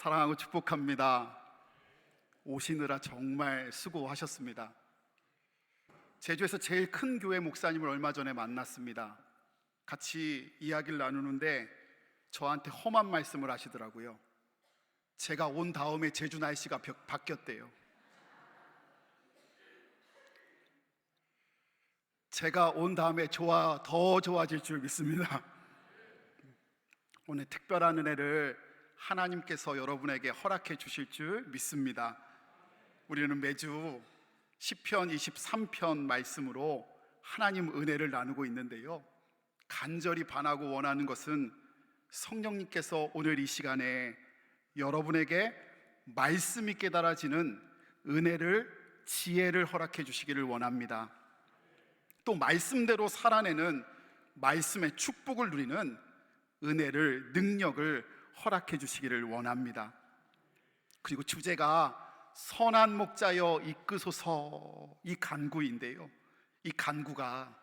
사랑하고 축복합니다. 오시느라 정말 수고하셨습니다. 제주에서 제일 큰 교회 목사님을 얼마 전에 만났습니다. 같이 이야기를 나누는데 저한테 험한 말씀을 하시더라고요. 제가 온 다음에 제주 날씨가 바뀌었대요. 제가 온 다음에 더 좋아질 줄 믿습니다. 오늘 특별한 은혜를 하나님께서 여러분에게 허락해 주실 줄 믿습니다. 우리는 매주 시편 23편 말씀으로 하나님 은혜를 나누고 있는데요, 간절히 바라고 원하는 것은 성령님께서 오늘 이 시간에 여러분에게 말씀이 깨달아지는 은혜를, 지혜를 허락해 주시기를 원합니다. 또 말씀대로 살아내는, 말씀의 축복을 누리는 은혜를, 능력을 허락해 주시기를 원합니다. 그리고 주제가 선한 목자여 이끄소서, 이 간구인데요, 이 간구가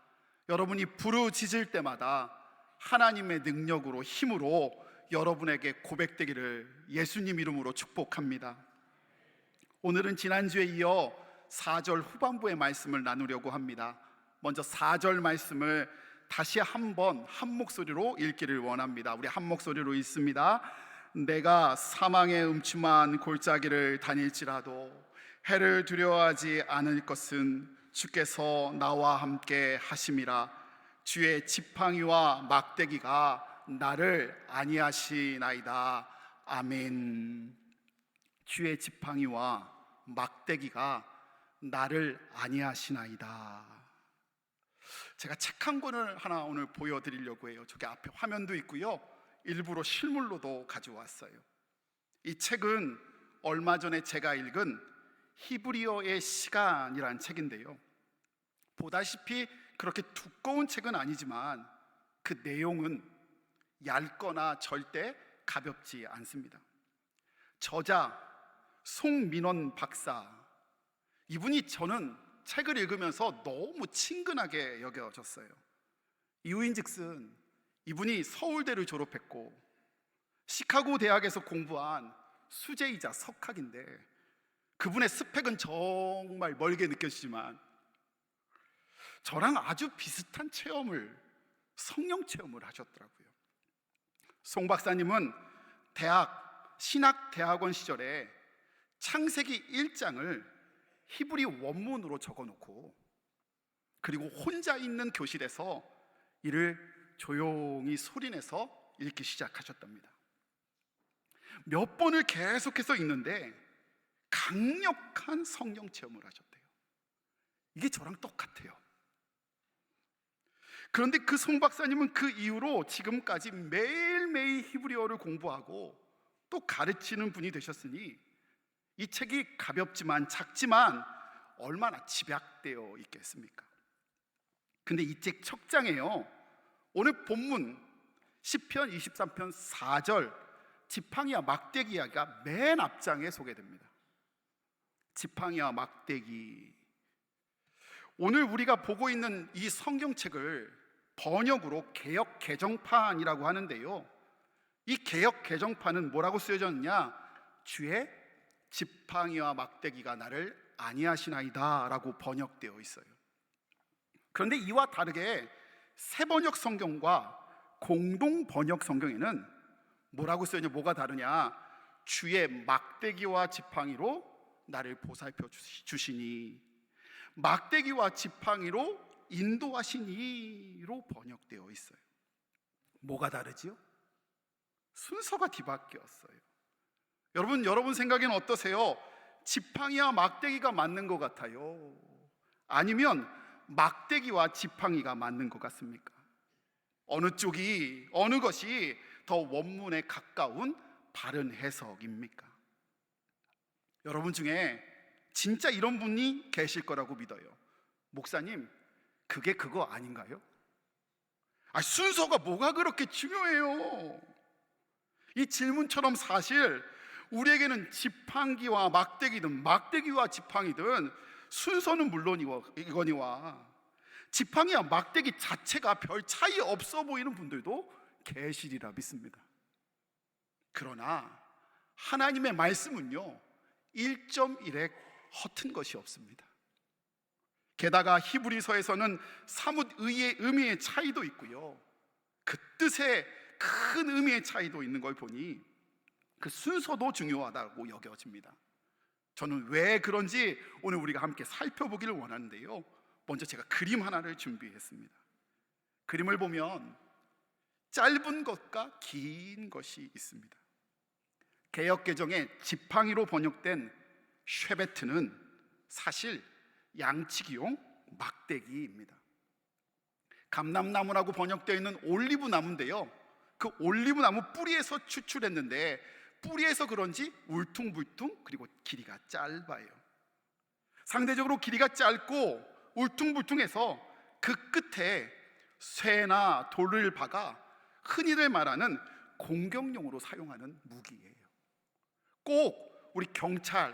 여러분이 부르짖을 때마다 하나님의 능력으로, 힘으로 여러분에게 고백되기를 예수님 이름으로 축복합니다. 오늘은 지난주에 이어 4절 후반부의 말씀을 나누려고 합니다. 먼저 4절 말씀을 다시 한번 한 목소리로 읽기를 원합니다. 우리 한 목소리로 읽습니다. 내가 사망의 음침한 골짜기를 다닐지라도 해를 두려워하지 않을 것은 주께서 나와 함께 하심이라. 주의 지팡이와 막대기가 나를 안위하시나이다. 아멘. 주의 지팡이와 막대기가 나를 안위하시나이다. 제가 책 한 권을 하나 오늘 보여드리려고 해요. 저기 앞에 화면도 있고요, 일부러 실물로도 가져왔어요. 이 책은 얼마 전에 제가 읽은 히브리어의 시간이라는 책인데요, 보다시피 그렇게 두꺼운 책은 아니지만 그 내용은 얇거나 절대 가볍지 않습니다. 저자 송민원 박사, 이분이 저는 책을 읽으면서 너무 친근하게 여겨졌어요. 이유인즉슨 이분이 서울대를 졸업했고 시카고 대학에서 공부한 수재이자 석학인데, 그분의 스펙은 정말 멀게 느껴지지만 저랑 아주 비슷한 체험을, 성령 체험을 하셨더라고요. 송 박사님은 신학대학원 시절에 창세기 1장을 히브리 원문으로 적어놓고, 그리고 혼자 있는 교실에서 이를 조용히 소리내서 읽기 시작하셨답니다. 몇 번을 계속해서 읽는데 강력한 성령 체험을 하셨대요. 이게 저랑 똑같아요. 그런데 그 송 박사님은 그 이후로 지금까지 매일매일 히브리어를 공부하고 또 가르치는 분이 되셨으니 이 책이 가볍지만 작지만 얼마나 집약되어 있겠습니까? 근데 이 책 첫 장에요, 오늘 본문 시편 23편 4절 지팡이와 막대기 이야기가 맨 앞장에 소개됩니다. 지팡이와 막대기. 오늘 우리가 보고 있는 이 성경책을 번역으로 개역 개정판이라고 하는데요, 이 개역 개정판은 뭐라고 쓰여졌느냐? 주의 지팡이와 막대기가 나를 안위하시나이다 라고 번역되어 있어요. 그런데 이와 다르게 새번역 성경과 공동 번역 성경에는 뭐라고 쓰여있냐? 뭐가 다르냐? 주의 막대기와 지팡이로 나를 보살펴 주시니, 막대기와 지팡이로 인도하시니로 번역되어 있어요. 뭐가 다르지요? 순서가 뒤바뀌었어요. 여러분 생각에는 어떠세요? 지팡이와 막대기가 맞는 것 같아요? 아니면 막대기와 지팡이가 맞는 것 같습니까? 어느 것이 더 원문에 가까운 바른 해석입니까? 여러분 중에 진짜 이런 분이 계실 거라고 믿어요. 목사님, 그게 그거 아닌가요? 순서가 뭐가 그렇게 중요해요? 이 질문처럼 사실 우리에게는 지팡이와 막대기든 막대기와 지팡이든 순서는 물론이거니와 지팡이와 막대기 자체가 별 차이 없어 보이는 분들도 계시리라 믿습니다. 그러나 하나님의 말씀은요 1.1획 허튼 것이 없습니다. 게다가 히브리서에서는 사뭇 의미의 차이도 있고요, 그 뜻의 큰 의미의 차이도 있는 걸 보니 그 순서도 중요하다고 여겨집니다. 저는 왜 그런지 오늘 우리가 함께 살펴보기를 원하는데요, 먼저 제가 그림 하나를 준비했습니다. 그림을 보면 짧은 것과 긴 것이 있습니다. 개역개정의 지팡이로 번역된 쉐베트는 사실 양치기용 막대기입니다. 감람나무라고 번역되어 있는 올리브 나무인데요, 그 올리브 나무 뿌리에서 추출했는데 뿌리에서 그런지 울퉁불퉁, 그리고 길이가 짧아요. 상대적으로 길이가 짧고 울퉁불퉁해서 그 끝에 쇠나 돌을 박아 흔히들 말하는 공격용으로 사용하는 무기예요. 꼭 우리 경찰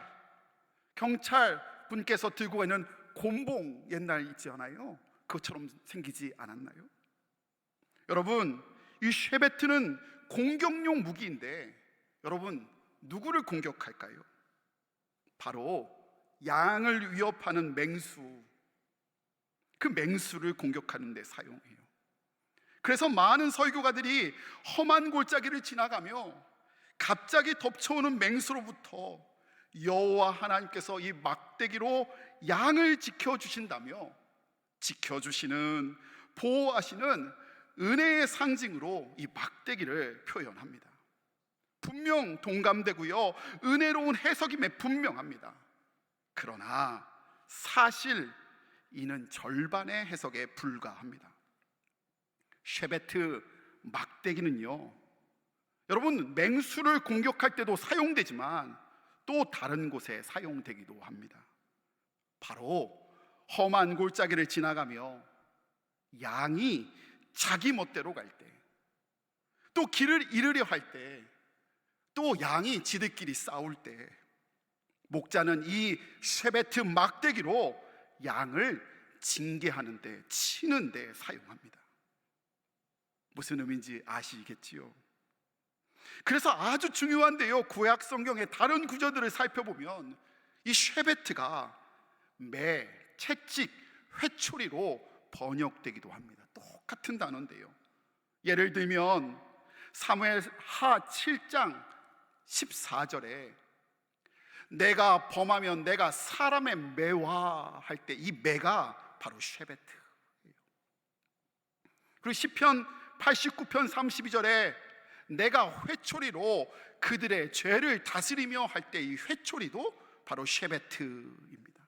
분께서 들고 있는 곤봉 옛날 있지 않아요? 그것처럼 생기지 않았나요? 여러분, 이 쉐베트는 공격용 무기인데 여러분, 누구를 공격할까요? 바로 양을 위협하는 맹수, 그 맹수를 공격하는 데 사용해요. 그래서 많은 설교가들이 험한 골짜기를 지나가며 갑자기 덮쳐오는 맹수로부터 여호와 하나님께서 이 막대기로 양을 지켜주신다며 지켜주시는, 보호하시는 은혜의 상징으로 이 막대기를 표현합니다. 분명 동감되고요, 은혜로운 해석이 분명합니다. 그러나 사실 이는 절반의 해석에 불과합니다. 쉐베트 막대기는요, 여러분, 맹수를 공격할 때도 사용되지만 또 다른 곳에 사용되기도 합니다. 바로 험한 골짜기를 지나가며 양이 자기 멋대로 갈 때, 또 길을 잃으려 할 때, 또 양이 지들끼리 싸울 때 목자는 이 쉐베트 막대기로 양을 징계하는데, 치는데 사용합니다. 무슨 의미인지 아시겠지요? 그래서 아주 중요한데요, 구약 성경의 다른 구절들을 살펴보면 이 쉐베트가 매, 채찍, 회초리로 번역되기도 합니다. 똑같은 단어인데요, 예를 들면 사무엘하 7장 14절에 내가 범하면 내가 사람의 매화 할 때 이 매가 바로 쉐베트예요. 그리고 시편 89편 32절에 내가 회초리로 그들의 죄를 다스리며 할 때 이 회초리도 바로 쉐베트입니다.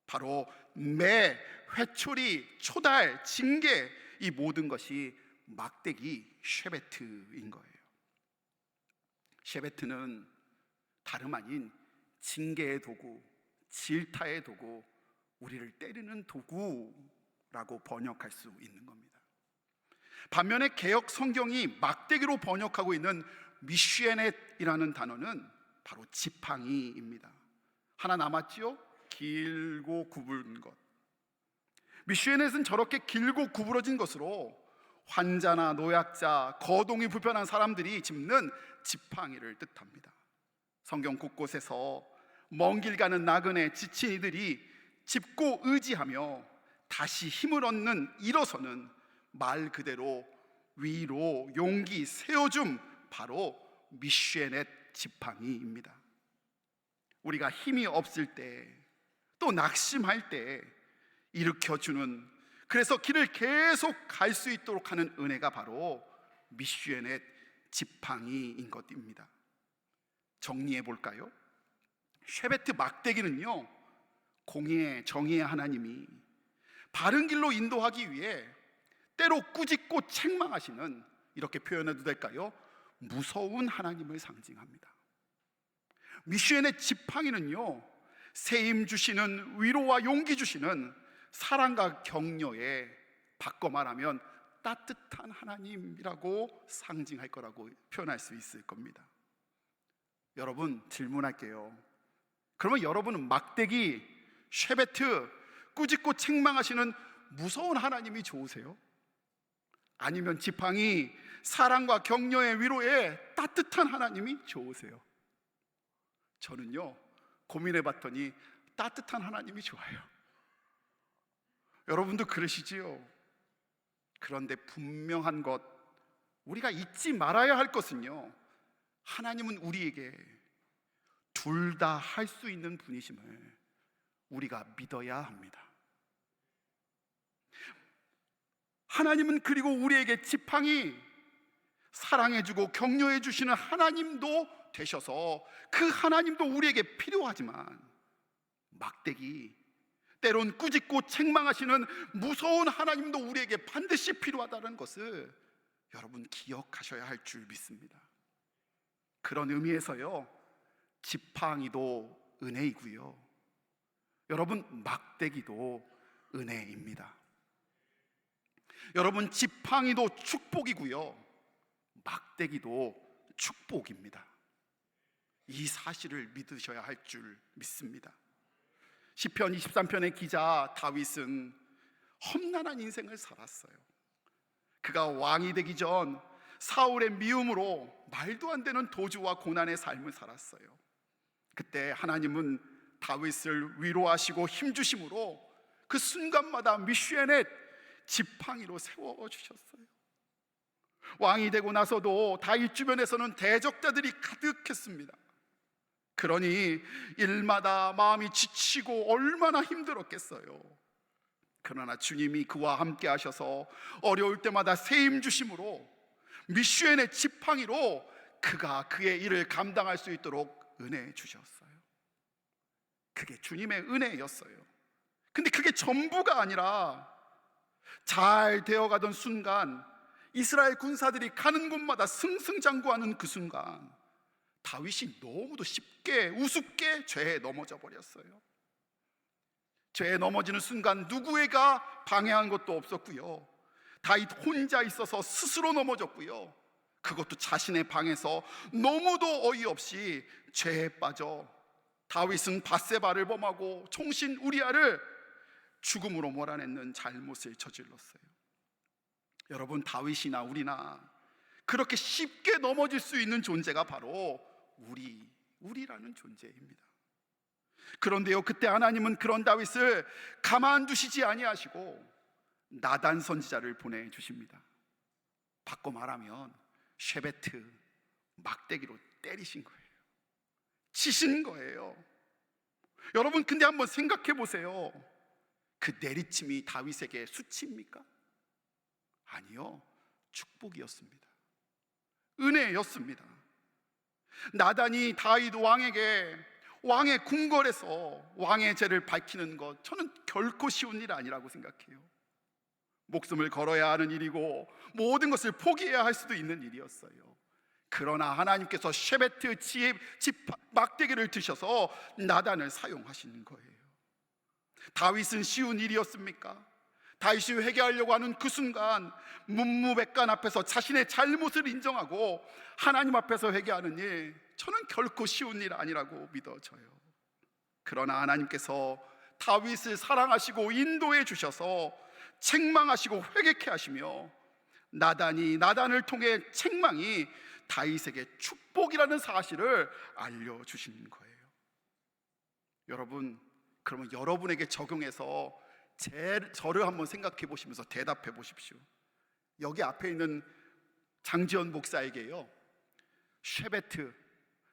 바로 매, 회초리, 초달, 징계, 이 모든 것이 막대기 쉐베트인 거예요. 쉐베트는 다름 아닌 징계의 도구, 질타의 도구, 우리를 때리는 도구라고 번역할 수 있는 겁니다. 반면에 개역 성경이 막대기로 번역하고 있는 미슈에넷이라는 단어는 바로 지팡이입니다. 하나 남았지요? 길고 구부른 것. 미슈에넷은 저렇게 길고 구부러진 것으로 환자나 노약자, 거동이 불편한 사람들이 짚는 지팡이를 뜻합니다. 성경 곳곳에서 먼 길 가는 나그네, 지친 이들이 짚고 의지하며 다시 힘을 얻는, 일어서는 말 그대로 위로 용기 세워줌, 바로 미슈에넷 지팡이입니다. 우리가 힘이 없을 때, 또 낙심할 때 일으켜주는, 그래서 길을 계속 갈 수 있도록 하는 은혜가 바로 미슈에넷 지팡이인 것입니다. 정리해 볼까요? 쉐베트 막대기는요, 공의의, 정의의 하나님이 바른 길로 인도하기 위해 때로 꾸짖고 책망하시는, 이렇게 표현해도 될까요? 무서운 하나님을 상징합니다. 미슈에넷 지팡이는요, 세임 주시는, 위로와 용기 주시는, 사랑과 격려에 바꿔 말하면 따뜻한 하나님이라고 상징할 거라고 표현할 수 있을 겁니다. 여러분, 질문할게요. 그러면 여러분은 막대기, 쉐베트, 꾸짖고 책망하시는 무서운 하나님이 좋으세요? 아니면 지팡이, 사랑과 격려의 위로에 따뜻한 하나님이 좋으세요. 저는요, 고민해 봤더니 따뜻한 하나님이 좋아요. 여러분도 그러시지요? 그런데 분명한 것, 우리가 잊지 말아야 할 것은요, 하나님은 우리에게 둘 다 할 수 있는 분이심을 우리가 믿어야 합니다. 하나님은 그리고 우리에게 지팡이, 사랑해주고 격려해주시는 하나님도 되셔서 그 하나님도 우리에게 필요하지만, 막대기, 때론 꾸짖고 책망하시는 무서운 하나님도 우리에게 반드시 필요하다는 것을 여러분 기억하셔야 할 줄 믿습니다. 그런 의미에서요, 지팡이도 은혜이고요, 여러분 막대기도 은혜입니다. 여러분, 지팡이도 축복이고요, 막대기도 축복입니다. 이 사실을 믿으셔야 할 줄 믿습니다. 시편 23편의 기자 다윗은 험난한 인생을 살았어요. 그가 왕이 되기 전 사울의 미움으로 말도 안 되는 도주와 고난의 삶을 살았어요. 그때 하나님은 다윗을 위로하시고 힘주심으로 그 순간마다 미슈에넷 지팡이로 세워주셨어요. 왕이 되고 나서도 다윗 주변에서는 대적자들이 가득했습니다. 그러니 일마다 마음이 지치고 얼마나 힘들었겠어요. 그러나 주님이 그와 함께 하셔서 어려울 때마다 세임 주심으로 미슈엔의 지팡이로 그가 그의 일을 감당할 수 있도록 은혜 주셨어요. 그게 주님의 은혜였어요. 근데 그게 전부가 아니라, 잘 되어가던 순간, 이스라엘 군사들이 가는 곳마다 승승장구하는 그 순간, 다윗이 너무도 쉽게 우습게 죄에 넘어져 버렸어요. 죄에 넘어지는 순간 누구에가 방해한 것도 없었고요, 다윗 혼자 있어서 스스로 넘어졌고요, 그것도 자신의 방에서 너무도 어이없이 죄에 빠져 다윗은 밧세바를 범하고 총신 우리아를 죽음으로 몰아내는 잘못을 저질렀어요. 여러분, 다윗이나 우리나 그렇게 쉽게 넘어질 수 있는 존재가 바로 우리라는 존재입니다. 그런데요, 그때 하나님은 그런 다윗을 가만두시지 아니하시고 나단 선지자를 보내주십니다. 바꿔 말하면 쉐베트, 막대기로 때리신 거예요. 치신 거예요. 여러분, 근데 한번 생각해 보세요. 그 내리침이 다윗에게 수치입니까? 아니요, 축복이었습니다. 은혜였습니다. 나단이 다윗 왕에게 왕의 궁궐에서 왕의 죄를 밝히는 것, 저는 결코 쉬운 일 아니라고 생각해요. 목숨을 걸어야 하는 일이고 모든 것을 포기해야 할 수도 있는 일이었어요. 그러나 하나님께서 쉐베트 막대기를 드셔서 나단을 사용하시는 거예요. 다윗은 쉬운 일이었습니까? 다윗이 회개하려고 하는 그 순간, 문무백관 앞에서 자신의 잘못을 인정하고 하나님 앞에서 회개하는 일, 저는 결코 쉬운 일 아니라고 믿어져요. 그러나 하나님께서 다윗을 사랑하시고 인도해 주셔서 책망하시고 회개케 하시며, 나단을 통해 책망이 다윗에게 축복이라는 사실을 알려주시는 거예요. 여러분, 그러면 여러분에게 적용해서 저를 한번 생각해 보시면서 대답해 보십시오. 여기 앞에 있는 장지연 목사에게요, 쉐베트,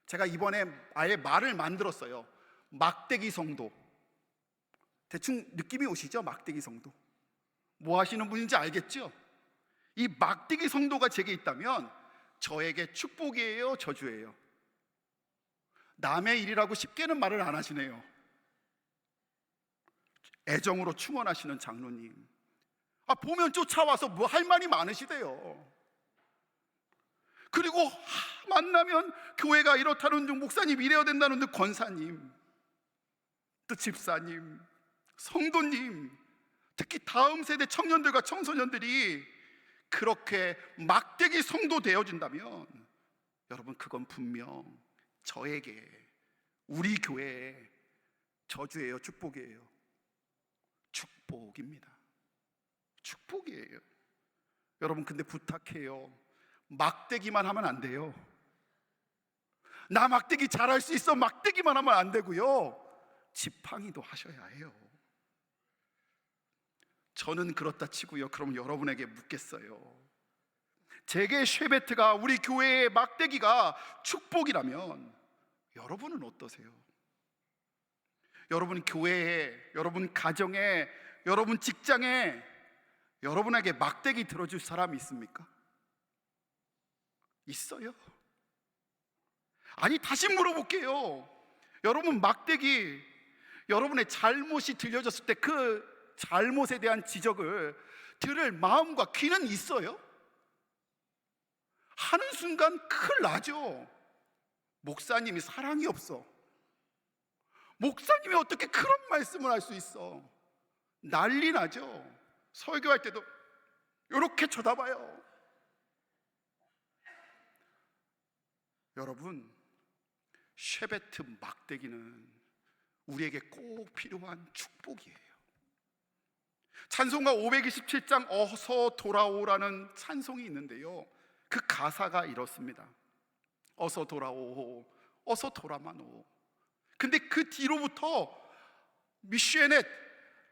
제가 이번에 아예 말을 만들었어요. 막대기 성도. 대충 느낌이 오시죠? 막대기 성도. 뭐 하시는 분인지 알겠죠? 이 막대기 성도가 제게 있다면 저에게 축복이에요, 저주예요? 남의 일이라고 쉽게는 말을 안 하시네요. 애정으로 충원하시는 장로님, 보면 쫓아와서 뭐 할 말이 많으시대요. 그리고 만나면 교회가 이렇다는 등, 목사님 이래야 된다는 등, 권사님, 또 집사님, 성도님, 특히 다음 세대 청년들과 청소년들이 그렇게 막대기 성도 되어진다면, 여러분, 그건 분명 저에게, 우리 교회에 저주예요, 축복이에요? 축복입니다. 축복이에요. 여러분, 근데 부탁해요. 막대기만 하면 안 돼요. 나 막대기 잘할 수 있어 막대기만 하면 안 되고요, 지팡이도 하셔야 해요. 저는 그렇다 치고요, 그럼 여러분에게 묻겠어요. 제게 쉐베트가, 우리 교회의 막대기가 축복이라면 여러분은 어떠세요? 여러분 교회에, 여러분 가정에, 여러분 직장에 여러분에게 막대기 들어줄 사람이 있습니까? 있어요? 아니, 다시 물어볼게요. 여러분 막대기, 여러분의 잘못이 들려졌을 때 그 잘못에 대한 지적을 들을 마음과 귀는 있어요? 하는 순간 큰일 나죠. 목사님이 사랑이 없어. 목사님이 어떻게 그런 말씀을 할 수 있어? 난리 나죠. 설교할 때도 이렇게 쳐다봐요. 여러분, 쉐베트 막대기는 우리에게 꼭 필요한 축복이에요. 찬송가 527장 어서 돌아오라는 찬송이 있는데요, 그 가사가 이렇습니다. 어서 돌아오, 어서 돌아만 오. 근데 그 뒤로부터 미쉐넷,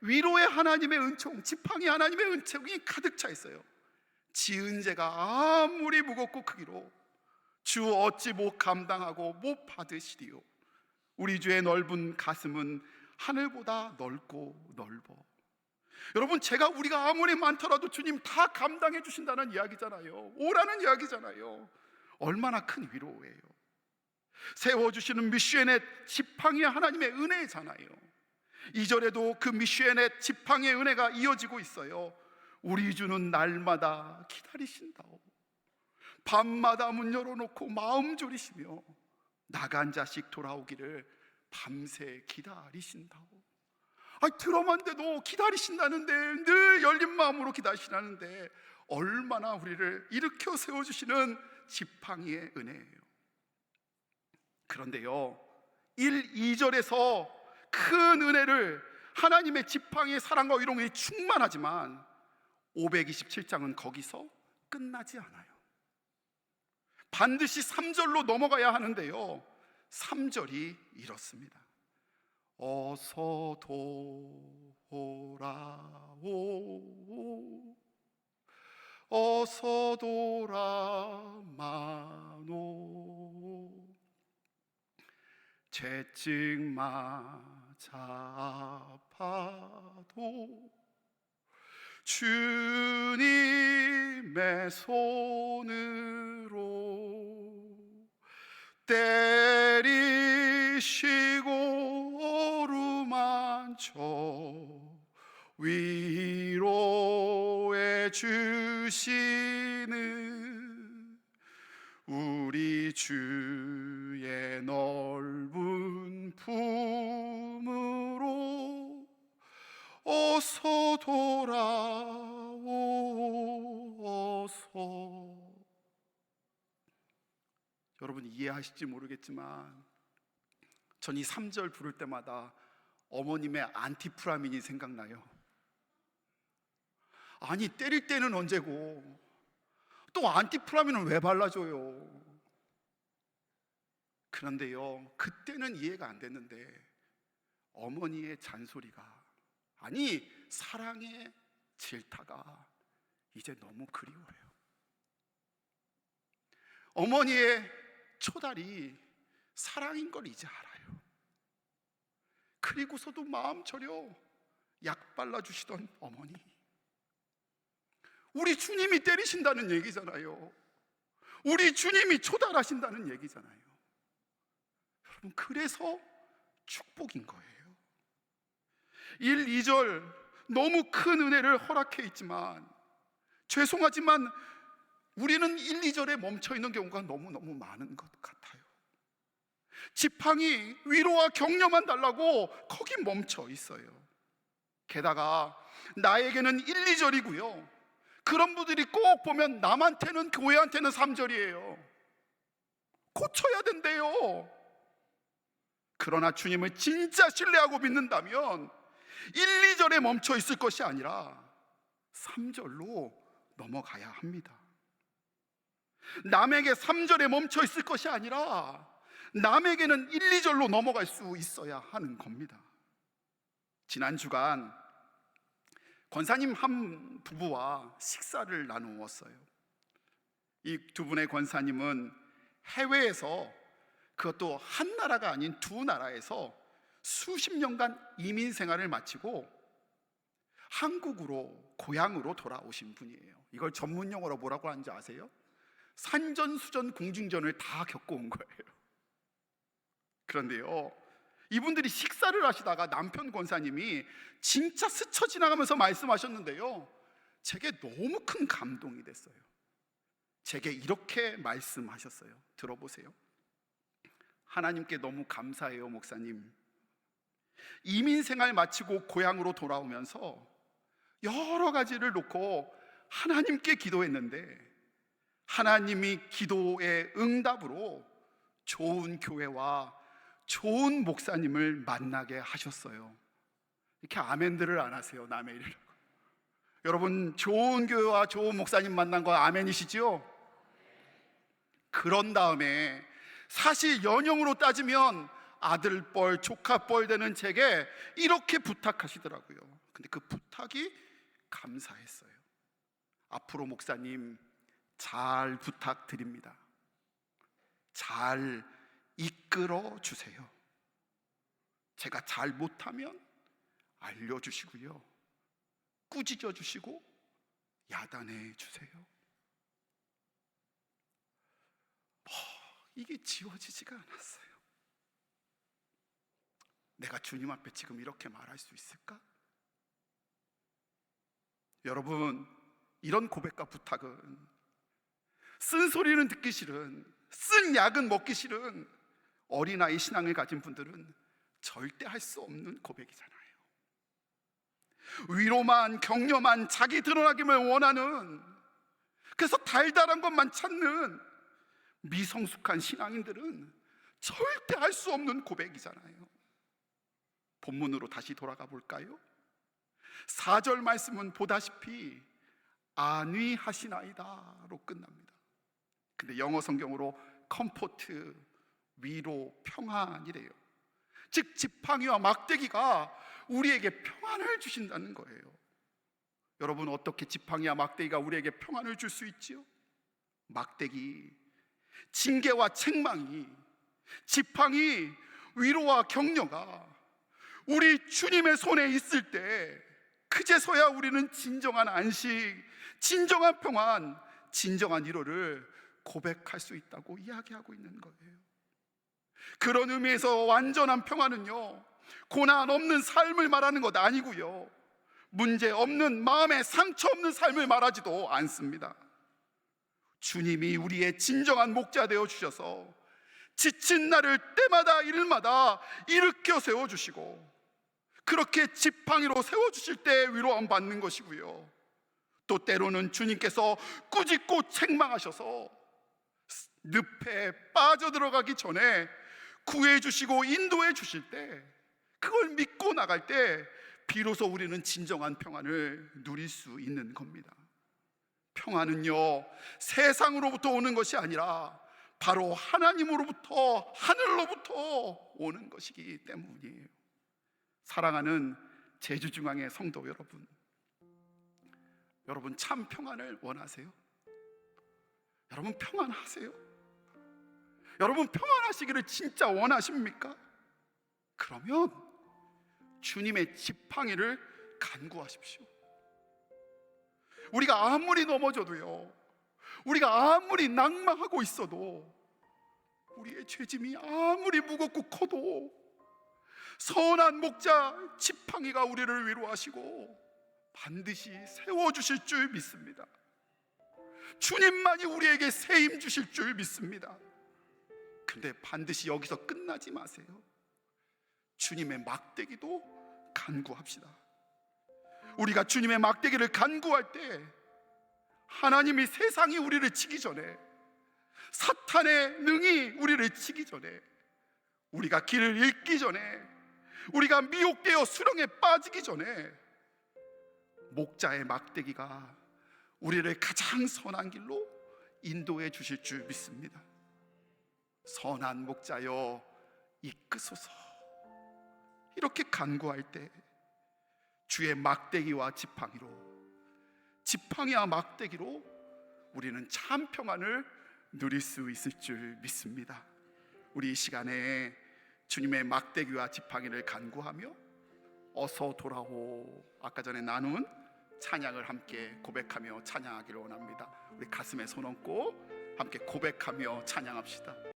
위로의 하나님의 은총, 지팡이 하나님의 은총이 가득 차 있어요. 지은 죄가 아무리 무겁고 크기로 주 어찌 못 감당하고 못 받으시리요. 우리 주의 넓은 가슴은 하늘보다 넓고 넓어. 여러분, 우리가 아무리 많더라도 주님 다 감당해 주신다는 이야기잖아요. 오라는 이야기잖아요. 얼마나 큰 위로예요. 세워주시는 미쉐넷 지팡이 하나님의 은혜잖아요. 2절에도 그 미쉐넷 지팡이의 은혜가 이어지고 있어요. 우리 주는 날마다 기다리신다오. 밤마다 문 열어놓고 마음 졸이시며 나간 자식 돌아오기를 밤새 기다리신다오. 드럼한 데도 기다리신다는데, 늘 열린 마음으로 기다리시라는데 얼마나 우리를 일으켜 세워주시는 지팡이의 은혜예요. 그런데요, 1, 2절에서 큰 은혜를, 하나님의 지팡이의 사랑과 위로가 충만하지만 527장은 거기서 끝나지 않아요. 반드시 3절로 넘어가야 하는데요, 3절이 이렇습니다. 어서 돌아오, 어서 돌아마노. 죄증마저 아파도 주님의 손으로 때리시고 어루만져 위로해 주시는 우리 주의 넓은 품으로 어서 돌아오, 어서. 여러분 이해하실지 모르겠지만 전 이 3절 부를 때마다 어머님의 안티프라민이 생각나요. 아니, 때릴 때는 언제고 또 안티프라민은 왜 발라줘요? 그런데요, 그때는 이해가 안 됐는데 어머니의 잔소리가, 아니 사랑의 질타가 이제 너무 그리워요. 어머니의 초달이 사랑인 걸 이제 알아요. 그리고서도 마음 저려 약 발라주시던 어머니, 우리 주님이 때리신다는 얘기잖아요. 우리 주님이 초달하신다는 얘기잖아요. 여러분, 그래서 축복인 거예요. 1, 2절 너무 큰 은혜를 허락해 있지만 죄송하지만 우리는 1, 2절에 멈춰있는 경우가 너무너무 많은 것 같아요. 지팡이 위로와 격려만 달라고 거기 멈춰 있어요. 게다가 나에게는 1, 2절이고요, 그런 분들이 꼭 보면 남한테는, 교회한테는 3절이에요. 고쳐야 된대요. 그러나 주님을 진짜 신뢰하고 믿는다면 1, 2절에 멈춰 있을 것이 아니라 3절로 넘어가야 합니다. 남에게 3절에 멈춰 있을 것이 아니라 남에게는 1, 2절로 넘어갈 수 있어야 하는 겁니다. 지난 주간 권사님 한 부부와 식사를 나누었어요. 이 두 분의 권사님은 해외에서, 그것도 한 나라가 아닌 두 나라에서 수십 년간 이민 생활을 마치고 한국으로, 고향으로 돌아오신 분이에요. 이걸 전문 용어로 뭐라고 하는지 아세요? 산전수전 공중전을 다 겪어온 거예요. 그런데요, 이분들이 식사를 하시다가 남편 권사님이 진짜 스쳐 지나가면서 말씀하셨는데요, 제게 너무 큰 감동이 됐어요. 제게 이렇게 말씀하셨어요. 들어보세요. 하나님께 너무 감사해요, 목사님. 이민 생활 마치고 고향으로 돌아오면서 여러 가지를 놓고 하나님께 기도했는데 하나님이 기도의 응답으로 좋은 교회와 좋은 목사님을 만나게 하셨어요. 이렇게 아멘들을 안 하세요, 남의 일이라고. 여러분, 좋은 교회와 좋은 목사님 만난 거 아멘이시죠? 그런 다음에 사실 연형으로 따지면 아들뻘, 조카뻘 되는 제게 이렇게 부탁하시더라고요. 근데 그 부탁이 감사했어요. 앞으로 목사님 잘 부탁드립니다. 잘 이끌어 주세요. 제가 잘 못하면 알려주시고요, 꾸짖어 주시고 야단해 주세요. 이게 지워지지가 않았어요. 내가 주님 앞에 지금 이렇게 말할 수 있을까? 여러분, 이런 고백과 부탁은 쓴소리는 듣기 싫은, 쓴 약은 먹기 싫은 어린아이 신앙을 가진 분들은 절대 할 수 없는 고백이잖아요. 위로만, 격려만, 자기 드러나기만 원하는, 그래서 달달한 것만 찾는 미성숙한 신앙인들은 절대 할 수 없는 고백이잖아요. 본문으로 다시 돌아가 볼까요? 4절 말씀은 보다시피 안위하시나이다로 끝납니다. 근데 영어 성경으로 컴포트, 위로, 평안이래요. 즉 지팡이와 막대기가 우리에게 평안을 주신다는 거예요. 여러분, 어떻게 지팡이와 막대기가 우리에게 평안을 줄 수 있지요? 막대기, 징계와 책망이, 지팡이, 위로와 격려가 우리 주님의 손에 있을 때 그제서야 우리는 진정한 안식, 진정한 평안, 진정한 위로를 고백할 수 있다고 이야기하고 있는 거예요. 그런 의미에서 완전한 평안은요, 고난 없는 삶을 말하는 것 아니고요, 문제 없는, 마음에 상처 없는 삶을 말하지도 않습니다. 주님이 우리의 진정한 목자 되어 주셔서 지친 나를 때마다 일마다 일으켜 세워주시고, 그렇게 지팡이로 세워주실 때 위로함 받는 것이고요, 또 때로는 주님께서 꾸짖고 책망하셔서 늪에 빠져들어가기 전에 구해주시고 인도해 주실 때, 그걸 믿고 나갈 때 비로소 우리는 진정한 평안을 누릴 수 있는 겁니다. 평안은요, 세상으로부터 오는 것이 아니라 바로 하나님으로부터, 하늘로부터 오는 것이기 때문이에요. 사랑하는 제주중앙의 성도 여러분, 여러분 참 평안을 원하세요? 여러분 평안하세요? 여러분 평안하시기를 진짜 원하십니까? 그러면 주님의 지팡이를 간구하십시오. 우리가 아무리 넘어져도요, 우리가 아무리 낙망하고 있어도, 우리의 죄짐이 아무리 무겁고 커도 선한 목자 지팡이가 우리를 위로하시고 반드시 세워주실 줄 믿습니다. 주님만이 우리에게 세임 주실 줄 믿습니다. 근데 반드시 여기서 끝나지 마세요. 주님의 막대기도 간구합시다. 우리가 주님의 막대기를 간구할 때 하나님이, 세상이 우리를 치기 전에, 사탄의 능이 우리를 치기 전에, 우리가 길을 잃기 전에, 우리가 미혹되어 수렁에 빠지기 전에 목자의 막대기가 우리를 가장 선한 길로 인도해 주실 줄 믿습니다. 선한 목자여 이끄소서. 이렇게 간구할 때 주의 막대기와 지팡이로, 지팡이와 막대기로 우리는 참 평안을 누릴 수 있을 줄 믿습니다. 우리 이 시간에 주님의 막대기와 지팡이를 간구하며 어서 돌아오, 아까 전에 나눈 찬양을 함께 고백하며 찬양하기를 원합니다. 우리 가슴에 손 얹고 함께 고백하며 찬양합시다.